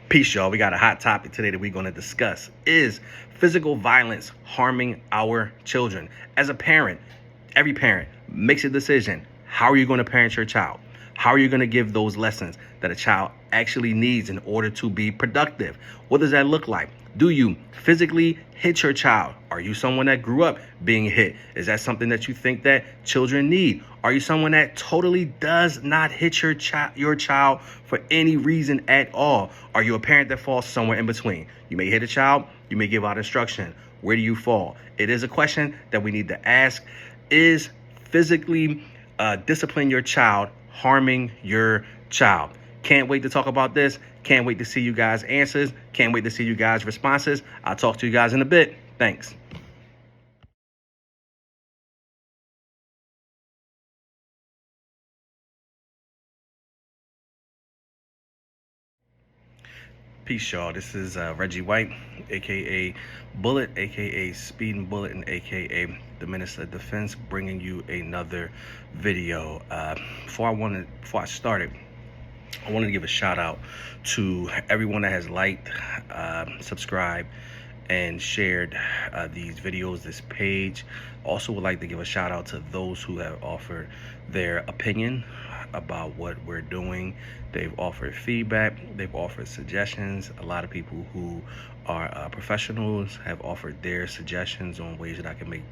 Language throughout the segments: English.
Peace, y'all. We got a hot topic today that we're going to discuss. Is physical violence harming our children? As a parent, every parent makes a decision. How are you going to parent your child? How are you going to give those lessons that a child actually needs in order to be productive? What does that look like? Do you physically hit your child? Are you someone that grew up being hit? Is that something that you think that children need? Are you someone that totally does not hit your child for any reason at all? Are you a parent that falls somewhere in between? You may hit a child, you may give out instruction. Where do you fall? It is a question that we need to ask. Is physically discipline your child harming your child? Can't wait to talk about this. Can't wait to see you guys' answers. Can't wait to see you guys' responses. I'll talk to you guys in a bit. Thanks. Peace, y'all. This is Reggie White, aka Bullet, aka Speeding Bullet, and aka the Minister of Defense, bringing you another video. Before I started, I wanted to give a shout out to everyone that has liked, subscribed, and shared these videos, this page. Also would like to give a shout out to those who have offered their opinion about what we're doing. They've offered feedback, they've offered suggestions. A lot of people who are professionals have offered their suggestions on ways that I can make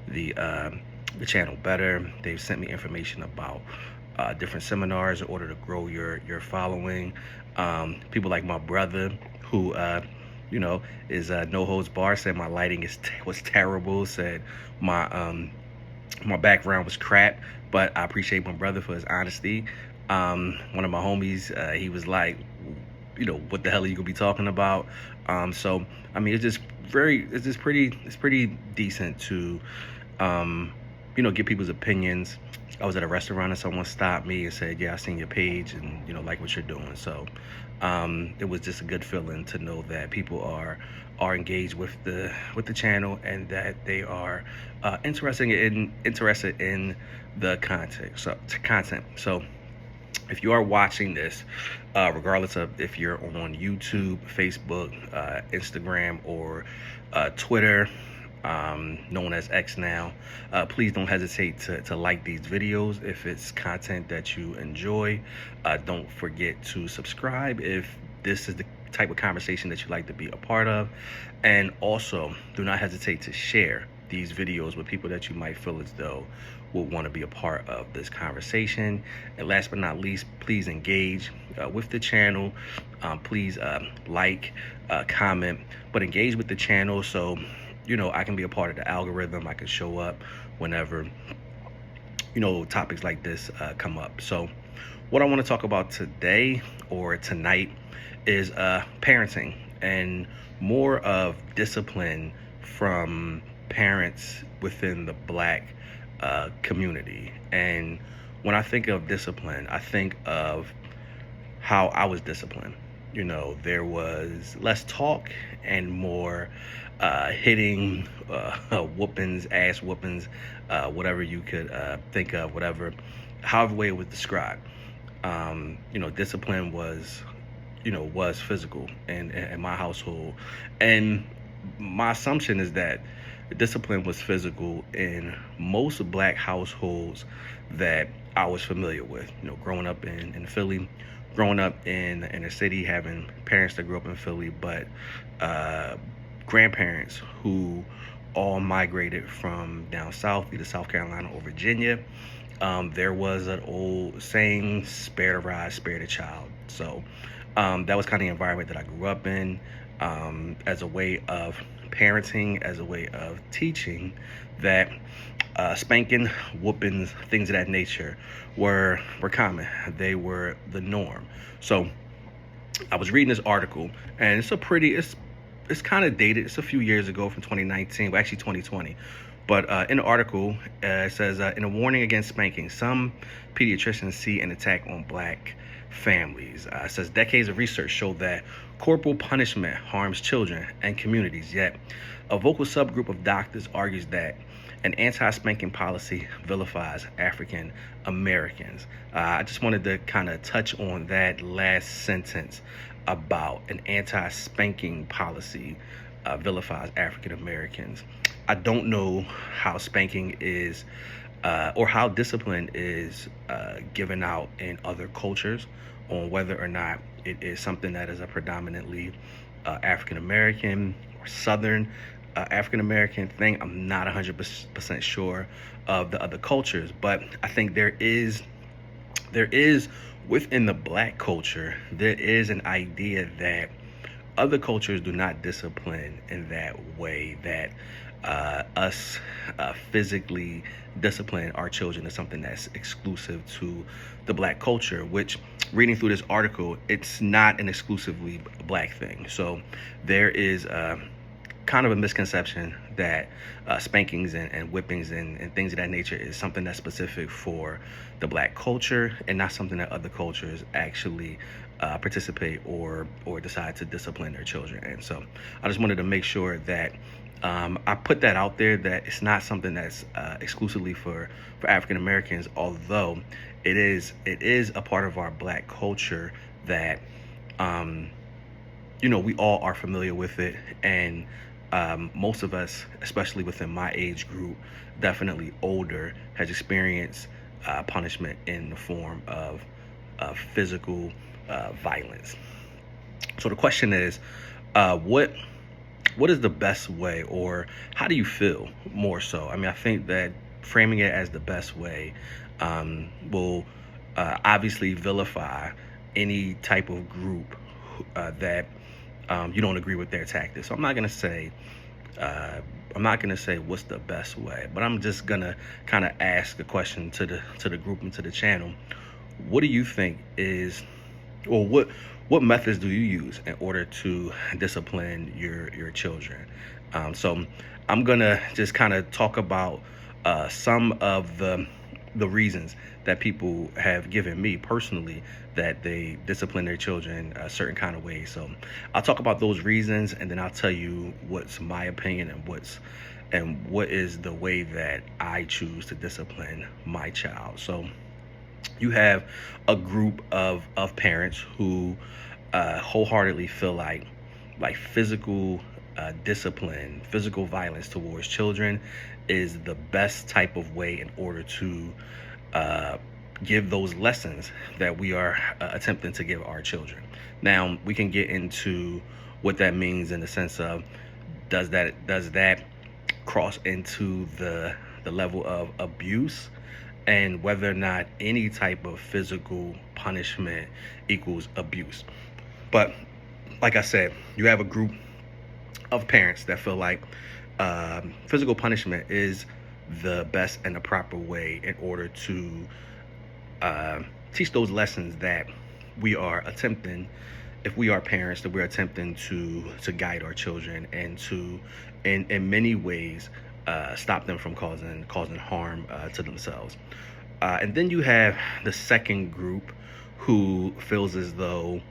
the channel better. They've sent me information about different seminars in order to grow your following. People like my brother who is No Holds Bar, said my lighting was terrible, said my background was crap, but I appreciate my brother for his honesty. One of my homies, he was like, what the hell are you gonna be talking about? So I mean, it's pretty decent to get people's opinions. I was at a restaurant and someone stopped me and said, yeah, I seen your page and like what you're doing. So it was just a good feeling to know that people are engaged with the channel and that they are interested in the content. So if you are watching this, regardless of if you're on YouTube, Facebook, Instagram, or Twitter, known as X now, please don't hesitate to like these videos if it's content that you enjoy. Don't forget to subscribe if this is the type of conversation that you like to be a part of, and also do not hesitate to share these videos with people that you might feel as though will want to be a part of this conversation. And last but not least, please engage with the channel. Please like, comment, but engage with the channel so I can be a part of the algorithm. I can show up whenever topics like this come up. So what I want to talk about today or tonight is parenting, and more of discipline from parents within the Black community. And when I think of discipline, I think of how I was disciplined. There was less talk and more hitting, whoopings, ass whoopings, whatever you could think of, however way it was described. Discipline was physical in my household. And my assumption is that discipline was physical in most Black households that I was familiar with. Growing up in Philly, growing up in the inner city, having parents that grew up in Philly, but grandparents who all migrated from down south, either South Carolina or Virginia. There was an old saying, spare the rod, spare the child. So that was kind of the environment that I grew up in, as a way of parenting, as a way of teaching that spanking, whoopings, things of that nature were common. They were the norm. So I was reading this article, and it's kind of dated. It's a few years ago, from 2019, well, actually 2020. But in the article, it says, in a warning against spanking, some pediatricians see an attack on Black families. It says decades of research show that corporal punishment harms children and communities, yet a vocal subgroup of doctors argues that an anti-spanking policy vilifies African Americans. I just wanted to kind of touch on that last sentence. about an anti-spanking policy vilifies African Americans. I don't know how spanking is or how discipline is given out in other cultures, on whether or not it is something that is a predominantly African American or Southern African American thing. I'm not 100% sure of the other cultures, but I think there is within the Black culture, there is an idea that other cultures do not discipline in that way, that us physically discipline our children is something that's exclusive to the Black culture, which, reading through this article, it's not an exclusively Black thing. So there is kind of a misconception that spankings and whippings and things of that nature is something that's specific for the Black culture and not something that other cultures actually participate or decide to discipline their children. And so I just wanted to make sure that I put that out there, that it's not something that's exclusively for African Americans, although it is a part of our Black culture that we all are familiar with it. And most of us, especially within my age group, definitely older, has experienced punishment in the form of physical violence. So the question is, what is the best way, or how do you feel more so? I mean, I think that framing it as the best way will obviously vilify any type of group that you don't agree with their tactics. So I'm not gonna say what's the best way, but I'm just gonna kind of ask a question to the group and to the channel. What do you think is, or what methods do you use in order to discipline your children? So I'm gonna just kind of talk about some of the reasons that people have given me personally that they discipline their children a certain kind of way. So I'll talk about those reasons, and then I'll tell you what's my opinion and what is the way that I choose to discipline my child. So you have a group of parents who wholeheartedly feel like physical discipline, physical violence towards children is the best type of way in order to give those lessons that we are attempting to give our children. Now, we can get into what that means in the sense of, does that cross into the level of abuse, and whether or not any type of physical punishment equals abuse. But like I said, you have a group of parents that feel like physical punishment is the best and the proper way in order to teach those lessons that we are attempting, if we are parents, that we're attempting to guide our children and to, in many ways, stop them from causing harm to themselves. And then you have the second group who feels as though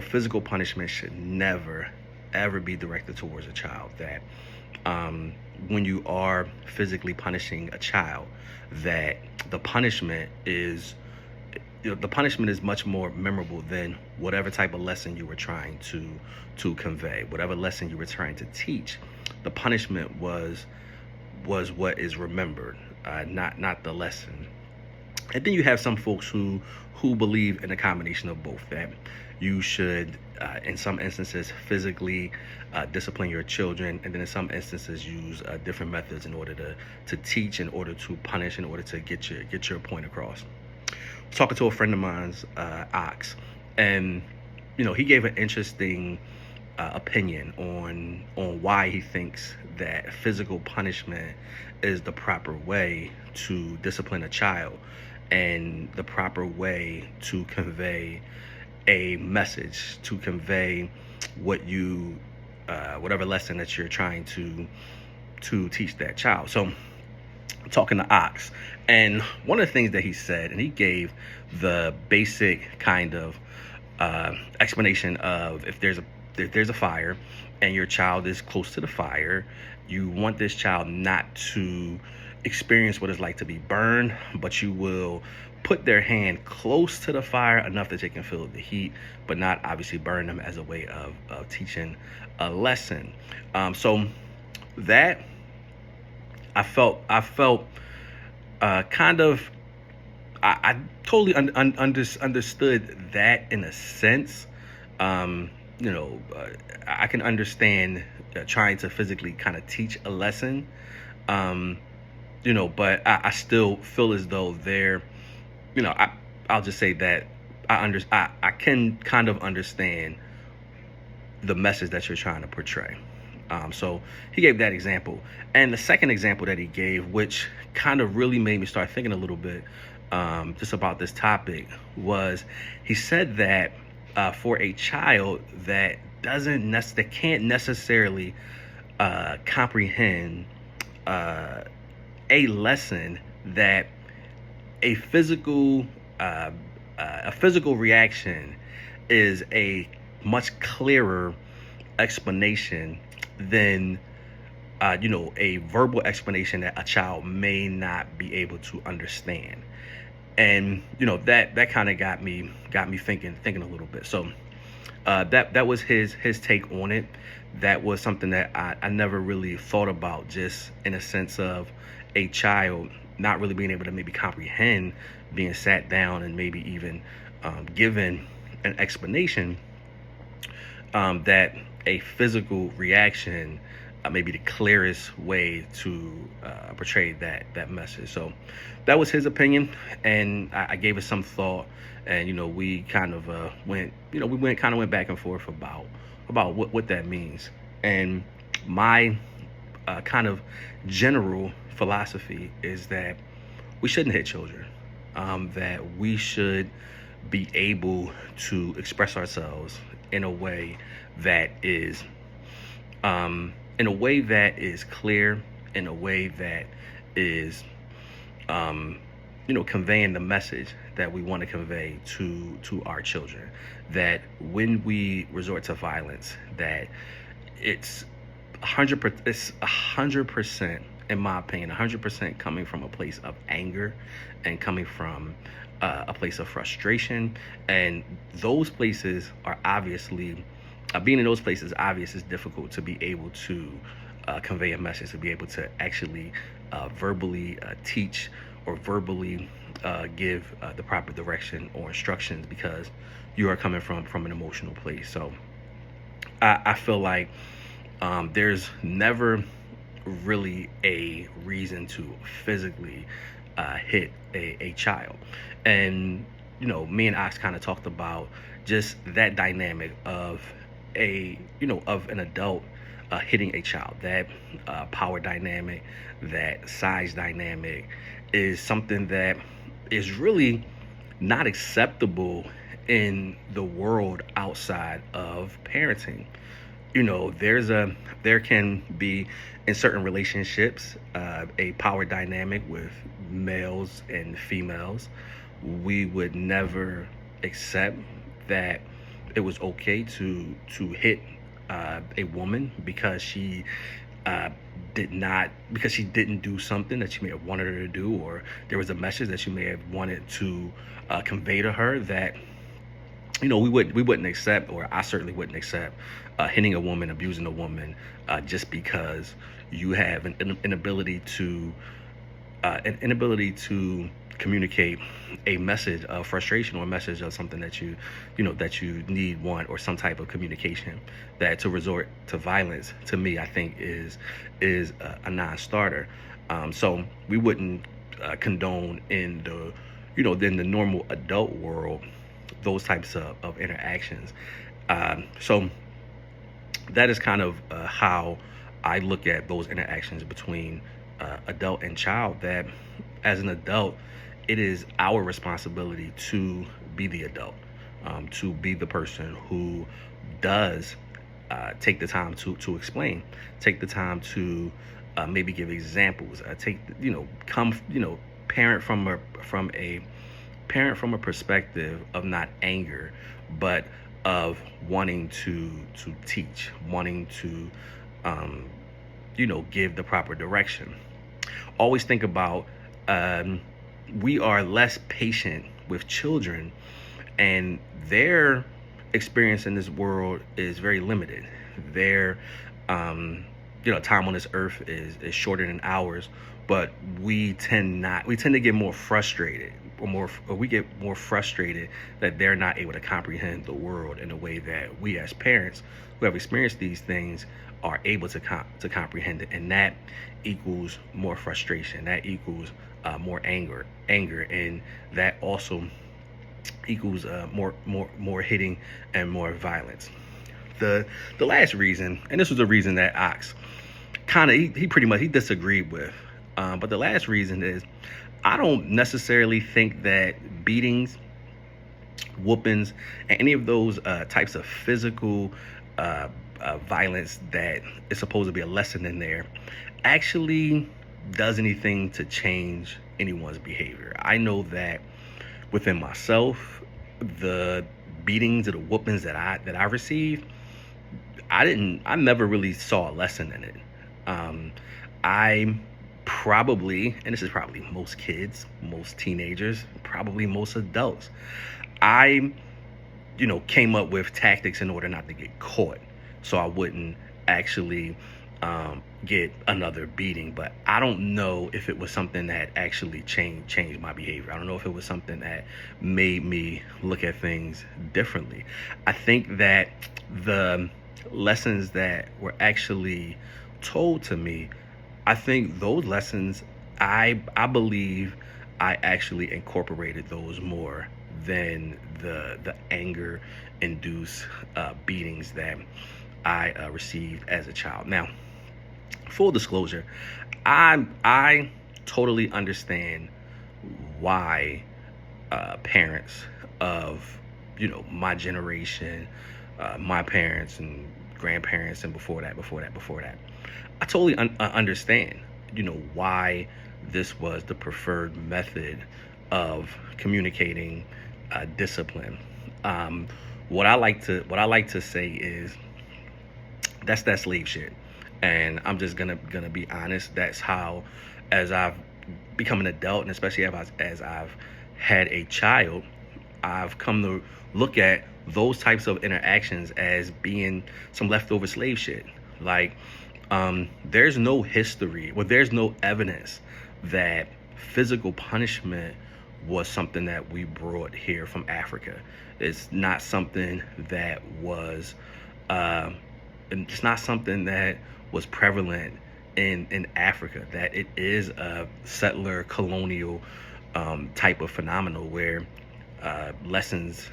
physical punishment should never ever be directed towards a child. That when you are physically punishing a child, that the punishment is much more memorable than whatever type of lesson you were trying to convey, whatever lesson you were trying to teach. The punishment was what is remembered, not the lesson. And then you have some folks who believe in a combination of both, that you should, in some instances, physically discipline your children, and then in some instances use different methods in order to teach, in order to punish, in order to get your point across. Talking to a friend of mine's, Ox, and he gave an interesting opinion on why he thinks that physical punishment is the proper way to discipline a child and the proper way to convey a message, to convey whatever lesson that you're trying to teach that child. So I'm talking to Ox, and one of the things that he said, and he gave the basic kind of explanation of, if there's a fire and your child is close to the fire, you want this child not to experience what it's like to be burned, but you will put their hand close to the fire enough that they can feel the heat, but not obviously burn them, as a way of teaching a lesson. So that I felt kind of I totally understood that in a sense. I can understand trying to physically kind of teach a lesson, um, but I still feel as though they're, you know, I'll just say that I can kind of understand the message that you're trying to portray. So he gave that example. And the second example that he gave, which kind of really made me start thinking a little bit just about this topic, was he said that for a child that that can't necessarily comprehend uh, a lesson, that a physical uh, a physical reaction is a much clearer explanation than a verbal explanation that a child may not be able to understand. And that kind of got me thinking a little bit. So that was his take on it. That was something that I never really thought about, just in a sense of a child not really being able to maybe comprehend being sat down and maybe even given an explanation, that a physical reaction may be the clearest way to portray that message. So that was his opinion, and I gave it some thought. And we kind of went back and forth about what that means. And my kind of general philosophy is that we shouldn't hit children. That we should be able to express ourselves in a way that is clear, in a way that is conveying the message that we want to convey to our children. That when we resort to violence, that it's 100%, in my opinion, 100% coming from a place of anger, and coming from a place of frustration. And those places are obviously, being in those places, obviously is difficult to be able to convey a message, to be able to actually verbally teach, or verbally give the proper direction or instructions, because you are coming from an emotional place. So I feel like there's never really a reason to physically hit a child. And me and Ox kind of talked about just that dynamic of an adult hitting a child. That power dynamic, that size dynamic, is something that is really not acceptable in the world outside of parenting. There can be, in certain relationships, a power dynamic with males and females. We would never accept that it was okay to hit a woman because she didn't do something that you may have wanted her to do, or there was a message that you may have wanted to convey to her, that we wouldn't accept, or I certainly wouldn't accept hitting a woman, abusing a woman, just because you have an inability to communicate a message of frustration, or a message of something that you need, want, or some type of communication. That to resort to violence, to me, I think is a non-starter. So we wouldn't condone in the normal adult world those types of interactions. So that is kind of how I look at those interactions between adult and child. That as an adult, it is our responsibility to be the adult, to be the person who does take the time to explain, take the time to maybe give examples, parent from a perspective of not anger, but of wanting to teach, wanting to give the proper direction. always think about um, we are less patient with children, and their experience in this world is very limited. Their um, time on this earth is shorter than ours, but we tend to get more frustrated, or we get more frustrated that they're not able to comprehend the world in a way that we as parents who have experienced these things are able to comprehend it, and that equals more frustration. That equals more anger, and that also equals more hitting and more violence. The last reason, and this was a reason that Ox kind of he pretty much he disagreed with, but the last reason is I don't necessarily think that beatings, whoopings, and any of those types of physical violence that is supposed to be a lesson in there actually does anything to change anyone's behavior. I know that within myself, the beatings or the whoopings that I received, I never really saw a lesson in it. I probably, and this is probably most kids, most teenagers, probably most adults, I came up with tactics in order not to get caught, so I wouldn't actually get another beating. But I don't know if it was something that actually changed my behavior. I don't know if it was something that made me look at things differently. I think that the lessons that were actually told to me, I think those lessons, I believe I actually incorporated those more than the anger induced beatings that I received as a child. Now, full disclosure, I totally understand why parents of my generation, my parents and grandparents, and before that, I totally understand why this was the preferred method of communicating discipline. What I like to say is that's that slave shit, and I'm just gonna be honest. That's how, as I've become an adult, and especially as I've had a child, I've come to look at those types of interactions as being some leftover slave shit. Like, there's no history, well, there's no evidence that physical punishment was something that we brought here from Africa. It's not something that was, it's not something that was prevalent in Africa. That it is a settler colonial type of phenomenon where lessons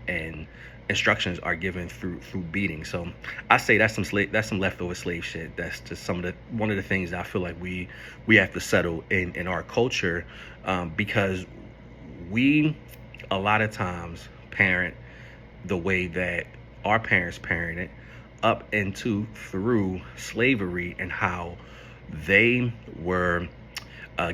and instructions are given through beating. So I say that's some leftover slave shit. That's just one of the things that I feel like we have to settle in our culture, because we a lot of times parent the way that our parents parented up into through slavery, and how they were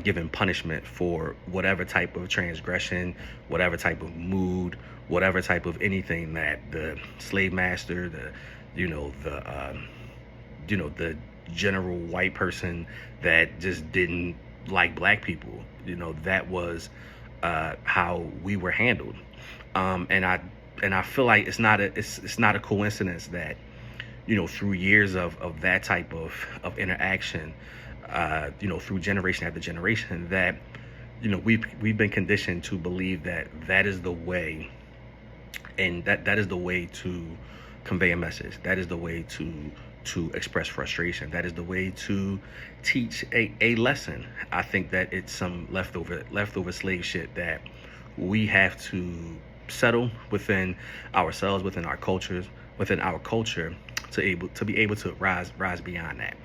given punishment for whatever type of transgression, whatever type of mood, whatever type of anything that the slave master, the general white person that just didn't like black people, that was how we were handled. And I feel like it's not a coincidence that through years of that type of interaction, through generation after generation, that we've been conditioned to believe that is the way, and that is the way to convey a message. That is the way to express frustration. That is the way to teach a lesson. I think that it's some leftover slave shit that we have to settle within ourselves, within our cultures, within our culture, to be able to rise beyond that.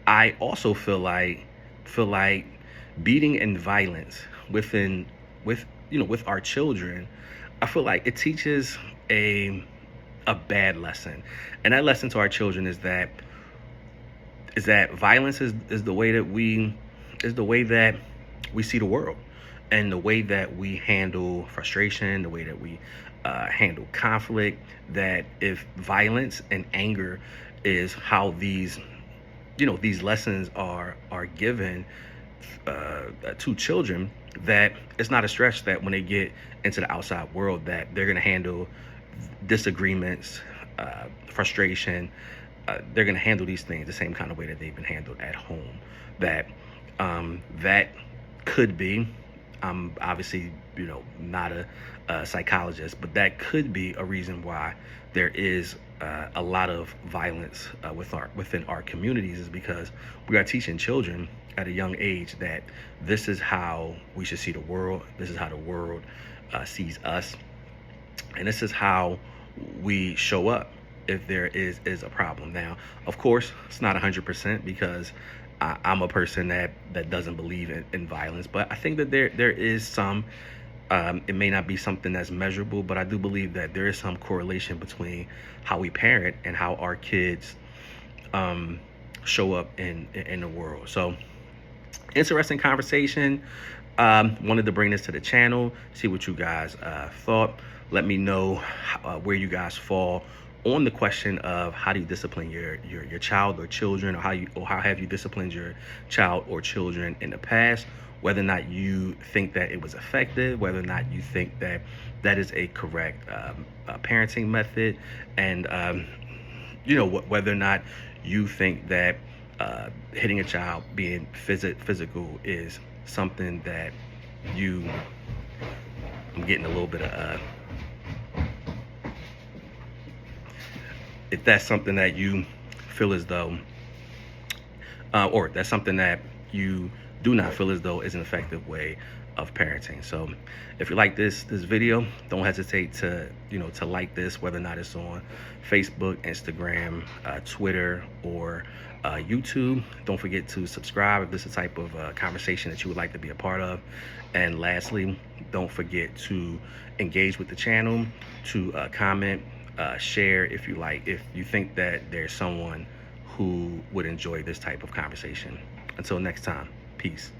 I also feel like beating and violence with our children, I feel like it teaches a bad lesson, and that lesson to our children is that violence is the way that we see the world, and the way that we handle frustration, the way that we handle conflict. That if violence and anger is how these these lessons are given to children, that it's not a stretch that when they get into the outside world that they're going to handle disagreements, frustration. They're going to handle these things the same kind of way that they've been handled at home. That could be, obviously, not a psychologist, but that could be a reason why there is a lot of violence within our communities, is because we are teaching children at a young age that this is how we should see the world. This is how the world sees us, and this is how we show up if there is a problem. Now, of course, it's not 100%, because I'm a person that doesn't believe in violence, but I think that there is some. It may not be something that's measurable, but I do believe that there is some correlation between how we parent and how our kids show up in the world. So, interesting conversation. Wanted to bring this to the channel, see what you guys thought. Let me know where you guys fall on the question of how do you discipline your child or children, or how have you disciplined your child or children in the past, whether or not you think that it was effective, whether or not you think that that is a correct parenting method, and whether or not you think that hitting a child, being physical, is something that I'm getting a little bit of if that's something that you feel as though, or that's something that you do not feel as though is an effective way of parenting. So if you like this video, don't hesitate to like this, whether or not it's on Facebook, Instagram, Twitter, or YouTube. Don't forget to subscribe if this is the type of conversation that you would like to be a part of. And lastly, don't forget to engage with the channel, to comment, share if you think that there's someone who would enjoy this type of conversation. Until next time, peace.